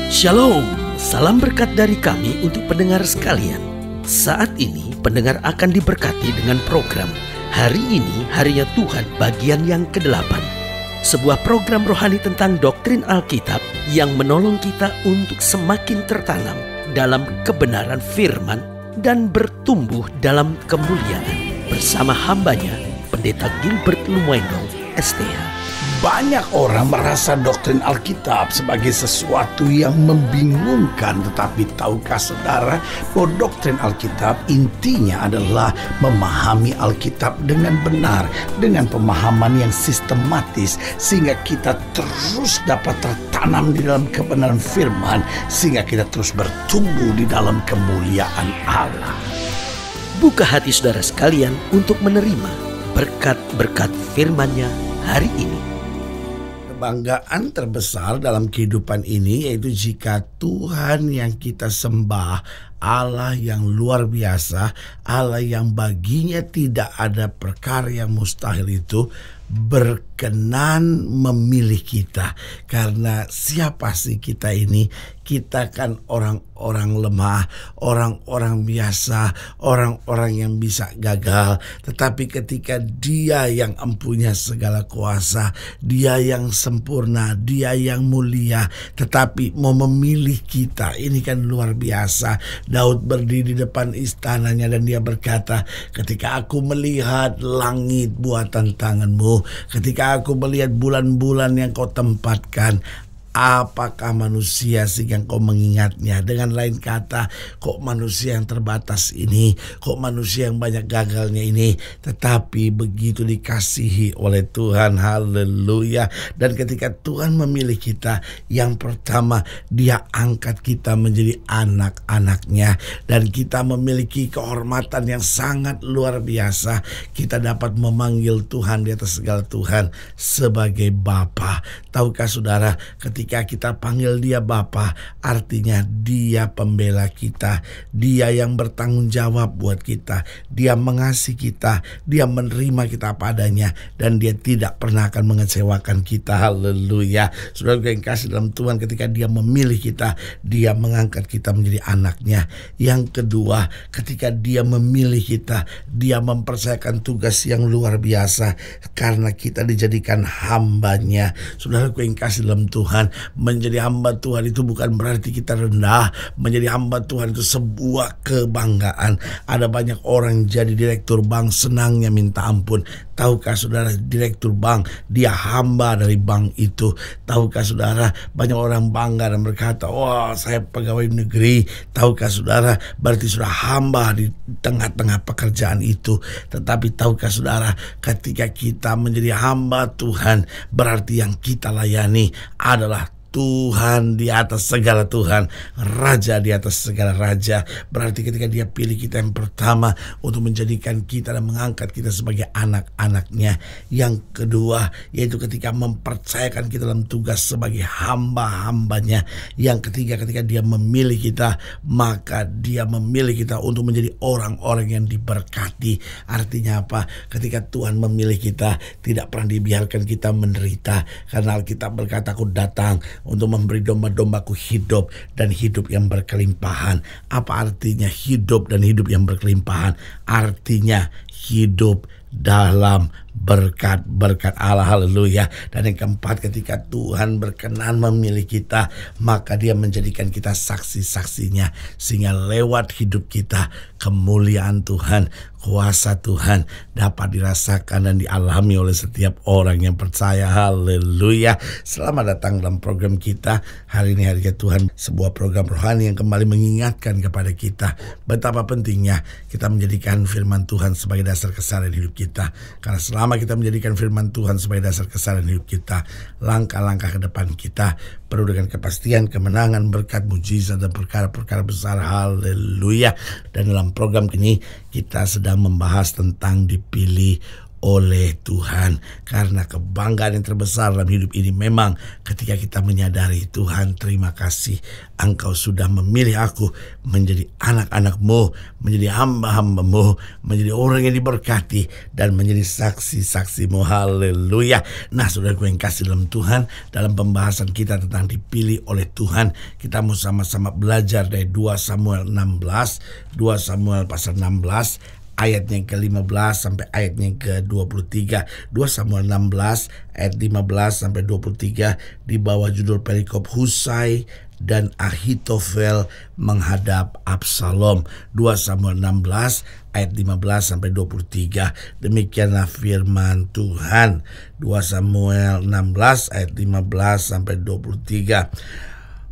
Shalom, salam berkat dari kami untuk pendengar sekalian. Saat ini pendengar akan diberkati dengan program Hari Ini Harinya Tuhan bagian yang ke-8. Sebuah program rohani tentang doktrin Alkitab yang menolong kita untuk semakin tertanam dalam kebenaran firman dan bertumbuh dalam kemuliaan. Bersama hambanya, Pendeta Gilbert Lumendo, STH. Banyak orang merasa doktrin Alkitab sebagai sesuatu yang membingungkan. Tetapi tahukah saudara bahwa doktrin Alkitab intinya adalah memahami Alkitab dengan benar, dengan pemahaman yang sistematis, sehingga kita terus dapat tertanam di dalam kebenaran firman, sehingga kita terus bertumbuh di dalam kemuliaan Allah. Buka hati saudara sekalian untuk menerima berkat-berkat firman-Nya hari ini. Kebanggaan terbesar dalam kehidupan ini yaitu jika Tuhan yang kita sembah, Allah yang luar biasa, Allah yang baginya tidak ada perkara yang mustahil itu, berkenan memilih kita. Karena siapa sih kita ini? Kita kan orang-orang lemah, orang-orang biasa, orang-orang yang bisa gagal. Tetapi ketika Dia yang empunya segala kuasa, Dia yang sempurna, Dia yang mulia, tetapi mau memilih kita, ini kan luar biasa. Daud berdiri di depan istananya dan dia berkata, ketika aku melihat langit buatan tanganmu, ketika aku melihat bulan-bulan yang kau tempatkan, apakah manusia sehingga kau mengingatnya? Dengan lain kata, kok manusia yang terbatas ini, kok manusia yang banyak gagalnya ini, tetapi begitu dikasihi oleh Tuhan. Haleluya. Dan ketika Tuhan memilih kita, yang pertama Dia angkat kita menjadi anak-anaknya, dan kita memiliki kehormatan yang sangat luar biasa. Kita dapat memanggil Tuhan di atas segala Tuhan sebagai Bapa. Tahukah saudara, ketika kita panggil Dia Bapa, artinya Dia pembela kita, Dia yang bertanggung jawab buat kita, Dia mengasihi kita, Dia menerima kita apa adanya, dan Dia tidak pernah akan mengecewakan kita. Haleluya. Saudara yang kasih dalam Tuhan, ketika Dia memilih kita, Dia mengangkat kita menjadi anaknya. Yang kedua, ketika Dia memilih kita, Dia mempercayakan tugas yang luar biasa, karena kita dijadikan hambanya. Saudara yang kasih dalam Tuhan, menjadi hamba Tuhan itu bukan berarti kita rendah. Menjadi hamba Tuhan itu sebuah kebanggaan. Ada banyak orang jadi direktur bank, senangnya minta ampun. Tahukah saudara, direktur bank, dia hamba dari bank itu. Tahukah saudara, banyak orang bangga dan berkata, wah, saya pegawai negeri. Tahukah saudara, berarti sudah hamba di tengah-tengah pekerjaan itu. Tetapi tahukah saudara, ketika kita menjadi hamba Tuhan, berarti yang kita layani adalah Tuhan di atas segala Tuhan, Raja di atas segala Raja. Berarti ketika Dia pilih kita yang pertama untuk menjadikan kita dan mengangkat kita sebagai anak-anaknya. Yang kedua, yaitu ketika mempercayakan kita dalam tugas sebagai hamba-hambanya. Yang ketiga, ketika Dia memilih kita, maka Dia memilih kita untuk menjadi orang-orang yang diberkati. Artinya apa? Ketika Tuhan memilih kita, tidak pernah dibiarkan kita menderita. Karena Alkitab berkata, aku datang untuk memberi domba-dombaku hidup dan hidup yang berkelimpahan. Apa artinya hidup dan hidup yang berkelimpahan? Artinya hidup dalam berkat-berkat Allah. Haleluya. Dan yang keempat, ketika Tuhan berkenan memilih kita, maka Dia menjadikan kita saksi-saksinya, sehingga lewat hidup kita kemuliaan Tuhan, kuasa Tuhan dapat dirasakan dan dialami oleh setiap orang yang percaya. Haleluya. Selamat datang dalam program kita Hari Ini Harinya Tuhan, sebuah program rohani yang kembali mengingatkan kepada kita betapa pentingnya kita menjadikan firman Tuhan sebagai dasar keseharian hidup kita. Karena selama kita menjadikan firman Tuhan sebagai dasar keseharian hidup kita, langkah-langkah ke depan kita penuh dengan kepastian, kemenangan, berkat, mujizat, dan perkara-perkara besar. Haleluya. Dan dalam program ini kita sedang membahas tentang dipilih oleh Tuhan. Karena kebanggaan yang terbesar dalam hidup ini memang ketika kita menyadari, Tuhan terima kasih, Engkau sudah memilih aku menjadi anak-anak-Mu, menjadi hamba-hamba-Mu, menjadi orang yang diberkati dan menjadi saksi-saksi-Mu. Haleluya. Nah, saudaraku yang kasih dalam Tuhan, dalam pembahasan kita tentang dipilih oleh Tuhan, kita mau sama-sama belajar dari 2 Samuel 16, 2 Samuel pasal 16 ayatnya yang ke-15 sampai ayatnya yang ke-23. 2 Samuel 16 ayat 15 sampai 23 di bawah judul perikop Husai dan Ahitofel menghadap Absalom. 2 Samuel 16 ayat 15 sampai 23. Demikianlah firman Tuhan. 2 Samuel 16 ayat 15 sampai 23.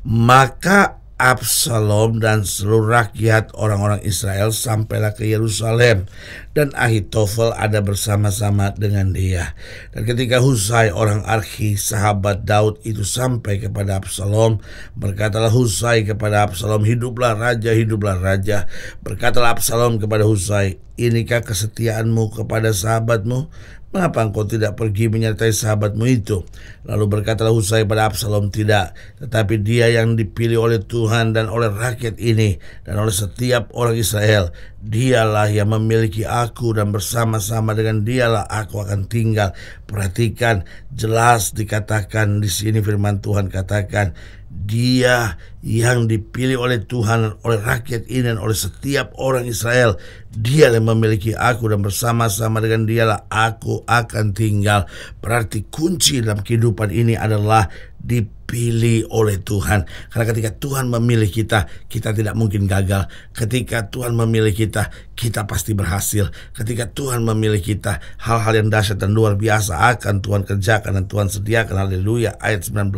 Maka Absalom dan seluruh rakyat orang-orang Israel sampailah ke Yerusalem, dan Ahitofel ada bersama-sama dengan dia. Dan ketika Husai orang Arki sahabat Daud itu sampai kepada Absalom, berkatalah Husai kepada Absalom, hiduplah raja, hiduplah raja. Berkatalah Absalom kepada Husai, inikah kesetiaanmu kepada sahabatmu? Mengapa engkau tidak pergi menyertai sahabatmu itu? Lalu berkatalah Husai pada Absalom, tidak, tetapi dia yang dipilih oleh Tuhan dan oleh rakyat ini dan oleh setiap orang Israel, dialah yang memiliki aku dan bersama-sama dengan dialah aku akan tinggal. Perhatikan, jelas dikatakan di sini firman Tuhan katakan, dia yang dipilih oleh Tuhan, oleh rakyat ini dan oleh setiap orang Israel, dia yang memiliki aku dan bersama-sama dengan dialah aku akan tinggal. Berarti kunci dalam kehidupan ini adalah dipilih oleh Tuhan. Karena ketika Tuhan memilih kita, kita tidak mungkin gagal. Ketika Tuhan memilih kita, kita pasti berhasil. Ketika Tuhan memilih kita, hal-hal yang dahsyat dan luar biasa akan Tuhan kerjakan dan Tuhan sediakan. Haleluya. Ayat 19,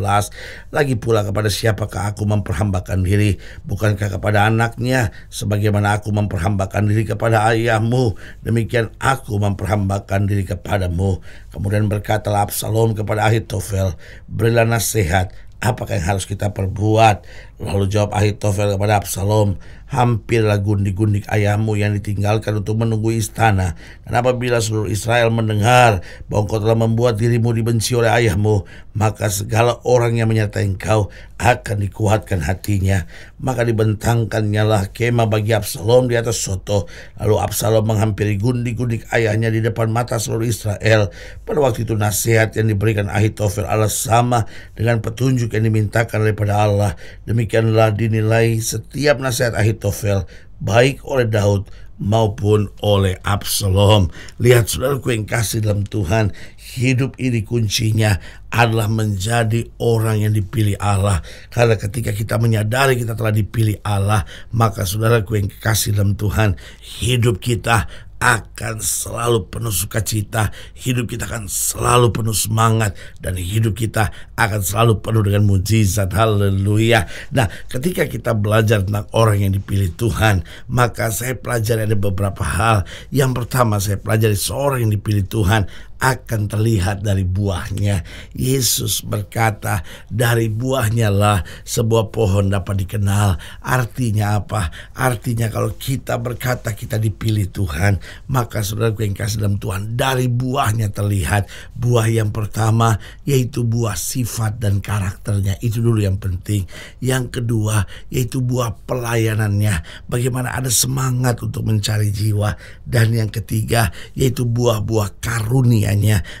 lagi pula kepada siapakah aku memperhambakan diri? Bukankah kepada anaknya, sebagaimana aku memperhambakan diri kepada ayahmu, demikian aku memperhambakan diri kepadamu. Kemudian berkatalah Absalom kepada Ahitofel, berilah nasihat, apakah yang harus kita perbuat? Lalu jawab Ahitofel kepada Absalom, hampirlah gundik-gundik ayahmu yang ditinggalkan untuk menunggu istana. Dan apabila seluruh Israel mendengar bahwa engkau telah membuat dirimu dibenci oleh ayahmu, maka segala orang yang menyertai engkau akan dikuatkan hatinya. Maka dibentangkannya lah kemah bagi Absalom di atas soto. Lalu Absalom menghampiri gundik-gundik ayahnya di depan mata seluruh Israel. Pada waktu itu nasihat yang diberikan Ahitofel adalah sama dengan petunjuk yang dimintakan daripada Allah. Demikianlah dinilai setiap nasihat Ahitofel, baik oleh Daud maupun oleh Absalom. Lihat saudaraku yang kasih dalam Tuhan, hidup ini kuncinya adalah menjadi orang yang dipilih Allah. Karena ketika kita menyadari kita telah dipilih Allah, maka saudaraku yang kasih dalam Tuhan, hidup kita akan selalu penuh sukacita, hidup kita akan selalu penuh semangat, dan hidup kita akan selalu penuh dengan mujizat. Haleluya. Nah, ketika kita belajar tentang orang yang dipilih Tuhan, maka saya pelajari ada beberapa hal. Yang pertama, saya pelajari seorang yang dipilih Tuhan akan terlihat dari buahnya. Yesus berkata, dari buahnya lah sebuah pohon dapat dikenal. Artinya apa? Artinya kalau kita berkata kita dipilih Tuhan, maka saudaraku yang kasih dalam Tuhan, dari buahnya terlihat. Buah yang pertama yaitu buah sifat dan karakternya. Itu dulu yang penting. Yang kedua yaitu buah pelayanannya, bagaimana ada semangat untuk mencari jiwa. Dan yang ketiga yaitu buah-buah karunia,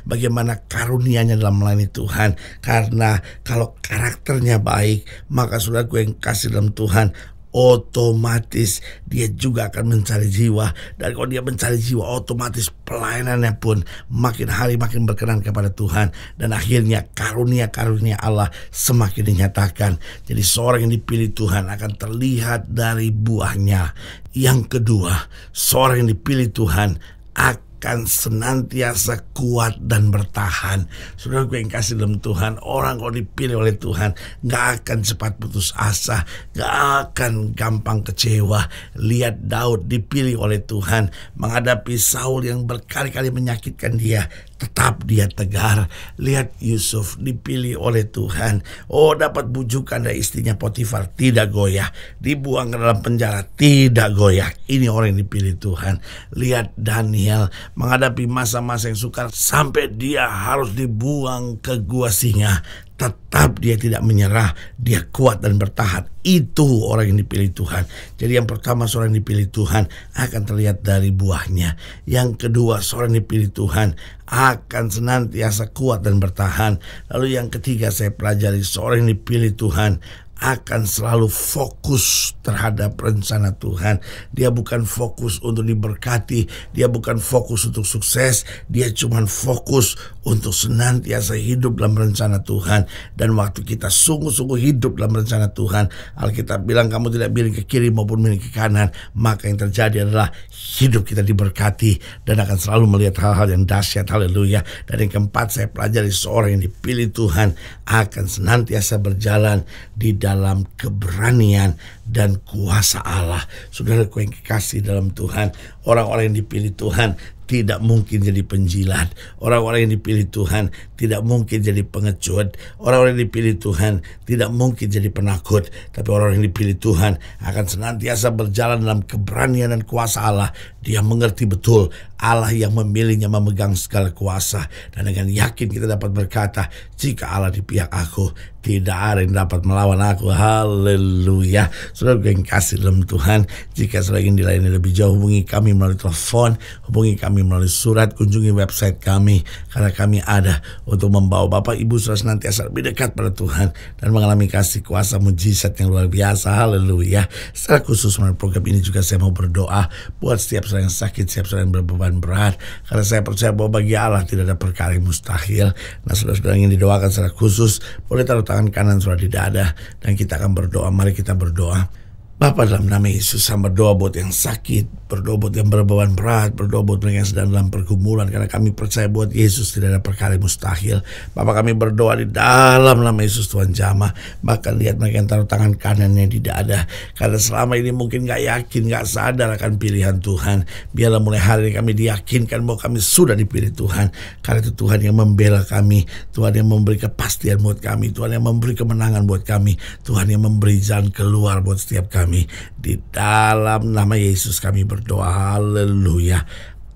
bagaimana karunianya dalam melayani Tuhan. Karena kalau karakternya baik, maka saudaraku yang kasih dalam Tuhan, otomatis dia juga akan mencari jiwa. Dan kalau dia mencari jiwa, otomatis pelayanannya pun makin hari makin berkenan kepada Tuhan. Dan akhirnya karunia-karunia Allah semakin dinyatakan. Jadi seorang yang dipilih Tuhan akan terlihat dari buahnya. Yang kedua, seorang yang dipilih Tuhan akan senantiasa kuat dan bertahan. Saudaraku yang kasih dalam Tuhan, orang kalau dipilih oleh Tuhan gak akan cepat putus asa, gak akan gampang kecewa. Lihat Daud dipilih oleh Tuhan menghadapi Saul yang berkali-kali menyakitkan dia, tetap dia tegar. Lihat Yusuf dipilih oleh Tuhan. Oh, dapat bujukan dari istrinya Potifar, tidak goyah. Dibuang ke dalam penjara, tidak goyah. Ini orang yang dipilih Tuhan. Lihat Daniel menghadapi masa-masa yang sukar sampai dia harus dibuang ke gua singa. Tetap dia tidak menyerah, dia kuat dan bertahan. Itu orang yang dipilih Tuhan. Jadi yang pertama, seorang yang dipilih Tuhan akan terlihat dari buahnya. Yang kedua, seorang yang dipilih Tuhan akan senantiasa kuat dan bertahan. Lalu yang ketiga, saya pelajari seorang yang dipilih Tuhan akan selalu fokus terhadap rencana Tuhan. Dia bukan fokus untuk diberkati, dia bukan fokus untuk sukses, dia cuma fokus untuk senantiasa hidup dalam rencana Tuhan. Dan waktu kita sungguh-sungguh hidup dalam rencana Tuhan, Alkitab bilang kamu tidak miring ke kiri maupun miring ke kanan, maka yang terjadi adalah hidup kita diberkati dan akan selalu melihat hal-hal yang dahsyat. Haleluya. Dan yang keempat, saya pelajari seorang yang dipilih Tuhan akan senantiasa berjalan di dalam keberanian dan kuasa Allah. Saudaraku yang kekasih dalam Tuhan, orang-orang yang dipilih Tuhan tidak mungkin jadi penjilat. Orang-orang yang dipilih Tuhan tidak mungkin jadi pengecut. Orang-orang yang dipilih Tuhan tidak mungkin jadi penakut. Tapi orang yang dipilih Tuhan akan senantiasa berjalan dalam keberanian dan kuasa Allah. Dia mengerti betul Allah yang memilihnya memegang segala kuasa. Dan dengan yakin kita dapat berkata, jika Allah di pihak aku, tidak ada yang dapat melawan aku. Haleluya. Saudara yang kasih dalam Tuhan, jika saudara ingin dilayani lebih jauh, hubungi kami melalui telepon, hubungi kami melalui surat, kunjungi website kami, karena kami ada untuk membawa Bapak Ibu saudara senantiasa lebih dekat pada Tuhan dan mengalami kasih kuasa mujizat yang luar biasa. Haleluya. Secara khusus melalui program ini juga saya mau berdoa buat setiap saudara yang sakit, setiap saudara yang berbeban berat, karena saya percaya bahwa bagi Allah tidak ada perkara yang mustahil. Nah, saudara-saudara yang ingin didoakan secara khusus, boleh taruh tangan kanan saudara di dada dan kita akan berdoa. Mari kita berdoa. Bapa, dalam nama Yesus, saya berdoa buat yang sakit, berdoa buat yang berbeban berat, berdoa buat mereka yang sedang dalam pergumulan, karena kami percaya buat Yesus tidak ada perkara yang mustahil. Bapa, kami berdoa di dalam nama Yesus Tuhan jamah. Bahkan lihat mereka yang taruh tangan kanannya di dada, karena selama ini mungkin gak yakin, gak sadar akan pilihan Tuhan. Biarlah mulai hari ini kami diyakinkan bahwa kami sudah dipilih Tuhan, karena itu Tuhan yang membela kami, Tuhan yang memberi kepastian buat kami, Tuhan yang memberi kemenangan buat kami, Tuhan yang memberi jalan keluar buat setiap kami. Di dalam nama Yesus kami berdoa. Haleluya.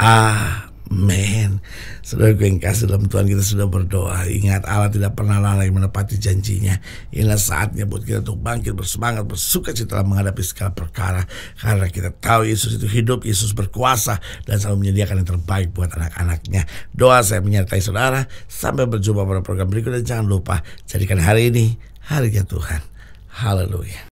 Amin. Saudara yang kasih dalam Tuhan, kita sudah berdoa. Ingat, Allah tidak pernah lalai menepati janjinya. Inilah saatnya buat kita untuk bangkit, bersemangat, bersuka cita menghadapi segala perkara, karena kita tahu Yesus itu hidup, Yesus berkuasa dan selalu menyediakan yang terbaik buat anak-anaknya. Doa saya menyertai saudara. Sampai berjumpa pada program berikut, dan jangan lupa jadikan hari ini harinya Tuhan. Haleluya.